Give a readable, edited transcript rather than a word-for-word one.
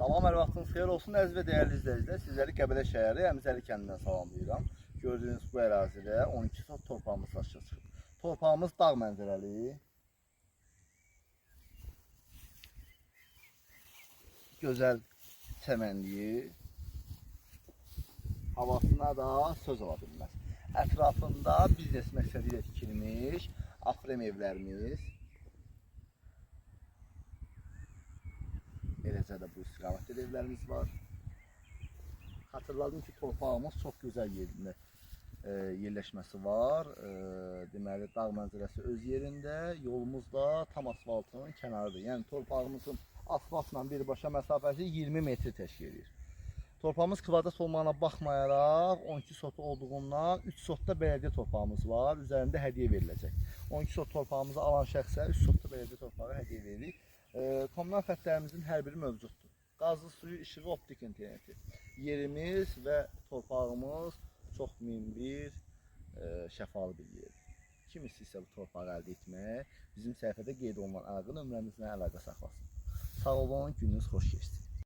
Salam, hər vaxtınız xeyir olsun əziz və dəyərli izləyicilər. Sizləri Qəbələ şəhəri Əmzəli kəndindən salamlayıram. Gördüyünüz bu ərazidə 12 sot torpağımız satışa çıxıb. Torpağımız dağ mənzərəli, gözəl çəmənliyi, havasına da söz ala bilməz. Ətrafında biznes məqsədi ilə tikilmiş axrem evlərimiz, eləcə də bu istiqamətdə evlərimiz var. Xatırladım ki, torpağımız çox gözəl yerində yerləşməsi var. Deməli, dağ mənzərəsi öz yerində, yolumuz da tam asfaltın kənarıdır. Yəni, torpağımızın asfaltla birbaşa məsafəsi 20 metr təşkil edir. Torpağımız kvadrat olmağına baxmayaraq 12 sot olduğundan 3 sotda bələdiyyə torpağımız var. Üzərində hədiyyə veriləcək. 12 sot torpağımızı alan şəxsə 3 sotda bələdiyyə torpağı hədiyyə veririk. Kommunal xətlərimizin hər biri mövcuddur. Qazlı suyu, işığı, optik interneti. Yerimiz və torpağımız çox minbir, şəfalı bir yerdir. Kim istəyirsə bu torpağı əldə etmək, bizim səhifədə qeyd olunan əlaqə nömrəmizlə əlaqə saxlasın. Sağ olun, gününüz xoş keçsin.